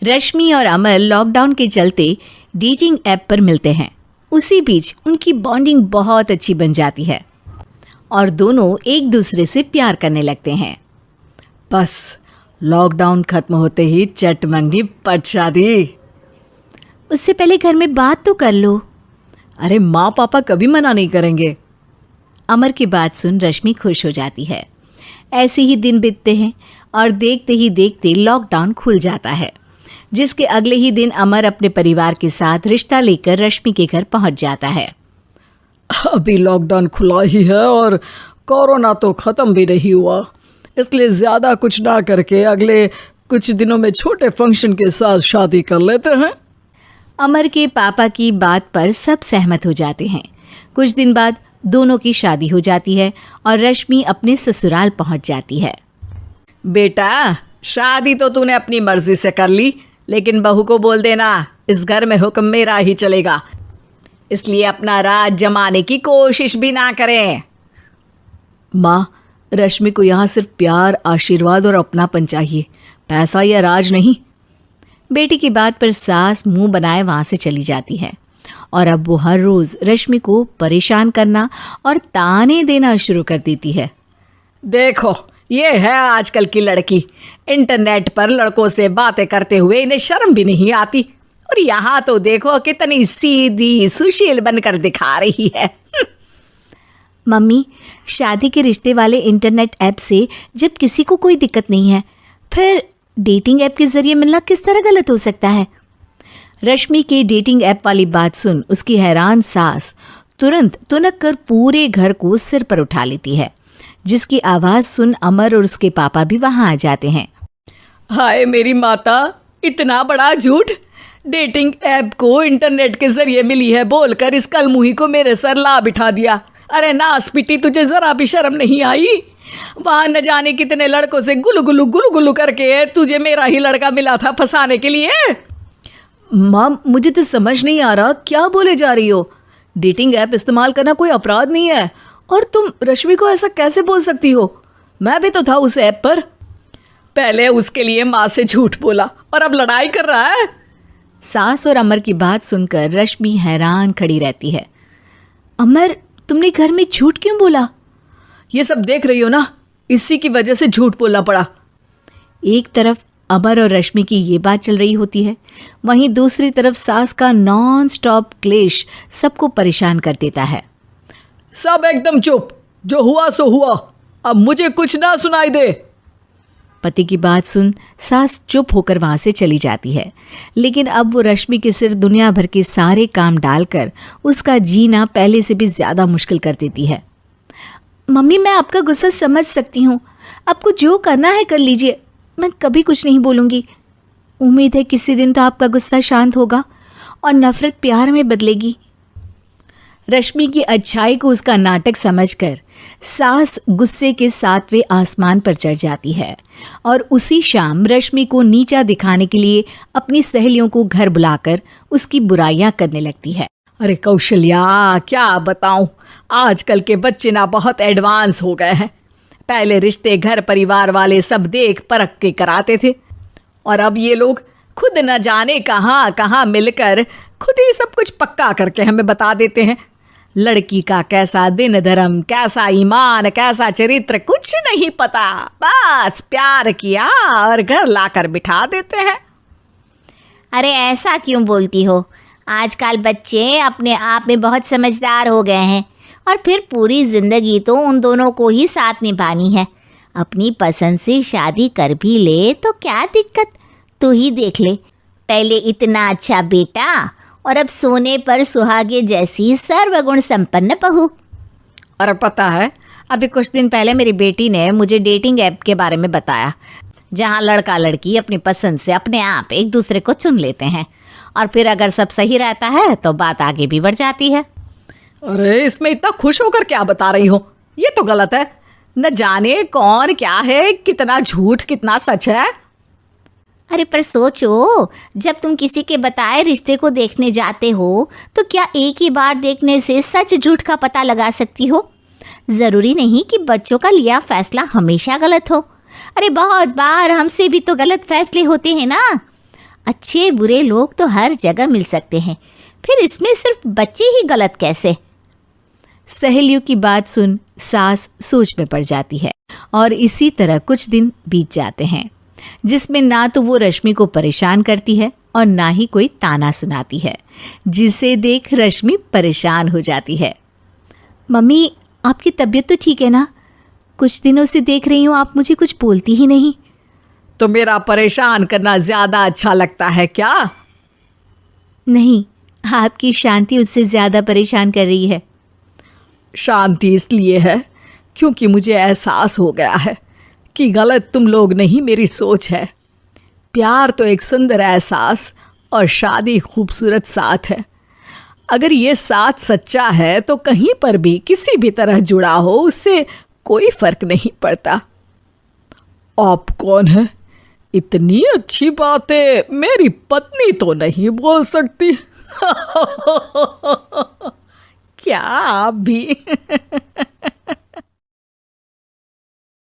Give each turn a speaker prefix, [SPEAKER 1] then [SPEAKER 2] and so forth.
[SPEAKER 1] रश्मि और अमर लॉकडाउन के चलते डेटिंग ऐप पर मिलते हैं। उसी बीच उनकी बॉन्डिंग बहुत अच्छी बन जाती है और दोनों एक दूसरे से प्यार करने लगते हैं।
[SPEAKER 2] बस लॉकडाउन खत्म होते ही चट मंगी पट शादी।
[SPEAKER 1] उससे पहले घर में बात तो कर लो।
[SPEAKER 2] अरे माँ पापा कभी मना नहीं करेंगे।
[SPEAKER 1] अमर की बात सुन रश्मि खुश हो जाती है। ऐसे ही दिन बीतते हैं और देखते ही देखते लॉकडाउन खुल जाता है, जिसके अगले ही दिन अमर अपने परिवार के साथ रिश्ता लेकर रश्मि के घर पहुंच जाता है।
[SPEAKER 2] अभी लॉकडाउन खुला ही है और कोरोना तो ख़त्म भी नहीं हुआ, इसलिए ज़्यादा कुछ ना करके अगले कुछ दिनों में छोटे फंक्शन के साथ शादी कर लेते हैं।
[SPEAKER 1] अमर के पापा की बात पर सब सहमत हो जाते हैं। कुछ दिन बाद दोनों की शादी हो जाती है और रश्मि अपने ससुराल पहुंच जाती है।
[SPEAKER 2] बेटा, शादी तो तूने अपनी मर्जी से कर ली, लेकिन बहू को बोल देना इस घर में हुक्म मेरा ही चलेगा, इसलिए अपना राज जमाने की कोशिश भी ना करें।
[SPEAKER 1] माँ, रश्मि को यहाँ सिर्फ प्यार, आशीर्वाद और अपनापन चाहिए, पैसा या राज नहीं। बेटी की बात पर सास मुंह बनाए वहाँ से चली जाती है और अब वो हर रोज़ रश्मि को परेशान करना और ताने देना शुरू कर देती है।
[SPEAKER 2] देखो, ये है आजकल की लड़की, इंटरनेट पर लड़कों से बातें करते हुए इन्हें शर्म भी नहीं आती, और यहाँ तो देखो कितनी सीधी सुशील बनकर दिखा रही है।
[SPEAKER 1] मम्मी, शादी के रिश्ते वाले इंटरनेट ऐप से जब किसी को कोई दिक्कत नहीं है, फिर डेटिंग ऐप के जरिए मिलना किस तरह गलत हो सकता है? रश्मि के डेटिंग ऐप वाली बात सुन उसकी हैरान सास तुरंत तुनक कर पूरे घर को सिर पर उठा लेती है, जिसकी आवाज़ सुन अमर और उसके पापा भी वहाँ आ जाते हैं।
[SPEAKER 2] हाय मेरी माता, इतना बड़ा झूठ! डेटिंग ऐप को इंटरनेट के जरिए मिली है बोलकर इस कलमुही को मेरे सर ला बिठा दिया। अरे नास पिटी, तुझे जरा भी शर्म नहीं आई? वहाँ न जाने कितने लड़कों से गुलू गुलू करके तुझे मेरा ही लड़का मिला था फंसाने के लिए।
[SPEAKER 1] माँ, मुझे तो समझ नहीं आ रहा क्या बोले जा रही हो। डेटिंग ऐप इस्तेमाल करना कोई अपराध नहीं है, और तुम रश्मि को ऐसा कैसे बोल सकती हो? मैं भी तो था उस ऐप पर।
[SPEAKER 2] पहले उसके लिए माँ से झूठ बोला और अब लड़ाई कर रहा है।
[SPEAKER 1] सास और अमर की बात सुनकर रश्मि हैरान खड़ी रहती है। अमर, तुमने घर में झूठ क्यों बोला?
[SPEAKER 2] ये सब देख रही हो ना, इसी की वजह से झूठ बोलना पड़ा।
[SPEAKER 1] एक तरफ अमर और रश्मि की ये बात चल रही होती है, वहीं दूसरी तरफ सास का नॉन स्टॉप क्लेश सबको परेशान कर देता है।
[SPEAKER 2] सब एकदम चुप, जो हुआ सो हुआ, अब मुझे कुछ ना सुनाई दे।
[SPEAKER 1] पति की बात सुन सास चुप होकर वहाँ से चली जाती है, लेकिन अब वो रश्मि के सिर दुनिया भर के सारे काम डालकर उसका जीना पहले से भी ज़्यादा मुश्किल कर देती है। मम्मी, मैं आपका गुस्सा समझ सकती हूँ, आपको जो करना है कर लीजिए, मैं कभी कुछ नहीं बोलूँगी। उम्मीद है किसी दिन तो आपका गुस्सा शांत होगा और नफ़रत प्यार में बदलेगी। रश्मि की अच्छाई को उसका नाटक समझकर सास गुस्से के 7वें आसमान पर चढ़ जाती है और उसी शाम रश्मि को नीचा दिखाने के लिए अपनी सहेलियों को घर बुलाकर उसकी बुराइयां करने लगती है।
[SPEAKER 2] अरे कौशल्या, क्या बताऊं, आजकल के बच्चे ना बहुत एडवांस हो गए हैं। पहले रिश्ते घर परिवार वाले सब देख परख के कराते थे, और अब ये लोग खुद न जाने कहाँ कहाँ मिलकर खुद ही सब कुछ पक्का करके हमें बता देते हैं। लड़की का कैसा दिन धर्म, कैसा ईमान, कैसा चरित्र कुछ नहीं पता, बस प्यार किया और घर लाकर बिठा देते हैं।
[SPEAKER 3] अरे ऐसा क्यों बोलती हो? आजकल बच्चे अपने आप में बहुत समझदार हो गए हैं, और फिर पूरी ज़िंदगी तो उन दोनों को ही साथ निभानी है। अपनी पसंद से शादी कर भी ले तो क्या दिक्कत, तू ही देख ले, पहले इतना अच्छा बेटा और अब सोने पर सुहागे जैसी सर्वगुण संपन्न बहू।
[SPEAKER 1] और पता है, अभी कुछ दिन पहले मेरी बेटी ने मुझे डेटिंग ऐप के बारे में बताया, जहाँ लड़का लड़की अपनी पसंद से अपने आप एक दूसरे को चुन लेते हैं, और फिर अगर सब सही रहता है तो बात आगे भी बढ़ जाती है।
[SPEAKER 2] अरे इसमें इतना खुश होकर क्या बता रही हो? ये तो गलत है। न जाने कौन क्या है, कितना झूठ कितना सच है।
[SPEAKER 3] अरे पर सोचो, जब तुम किसी के बताए रिश्ते को देखने जाते हो तो क्या एक ही बार देखने से सच झूठ का पता लगा सकती हो? ज़रूरी नहीं कि बच्चों का लिया फैसला हमेशा गलत हो। अरे बहुत बार हमसे भी तो गलत फैसले होते हैं ना। अच्छे बुरे लोग तो हर जगह मिल सकते हैं, फिर इसमें सिर्फ बच्चे ही गलत कैसे?
[SPEAKER 1] सहेलियों की बात सुन सास सोच में पड़ जाती है और इसी तरह कुछ दिन बीत जाते हैं जिसमें ना तो वो रश्मि को परेशान करती है और ना ही कोई ताना सुनाती है, जिसे देख रश्मि परेशान हो जाती है। मम्मी, आपकी तबीयत तो ठीक है ना? कुछ दिनों से देख रही हूँ आप मुझे कुछ बोलती ही नहीं।
[SPEAKER 2] तो मेरा परेशान करना ज्यादा अच्छा लगता है क्या?
[SPEAKER 1] नहीं, आपकी शांति उससे ज्यादा परेशान कर रही है।
[SPEAKER 2] शांति इसलिए है क्योंकि मुझे एहसास हो गया है कि गलत तुम लोग नहीं, मेरी सोच है। प्यार तो एक सुंदर एहसास और शादी खूबसूरत साथ है। अगर ये साथ सच्चा है तो कहीं पर भी किसी भी तरह जुड़ा हो उससे कोई फर्क नहीं पड़ता। आप कौन है? इतनी अच्छी बातें मेरी पत्नी तो नहीं बोल सकती।
[SPEAKER 1] क्या आप भी?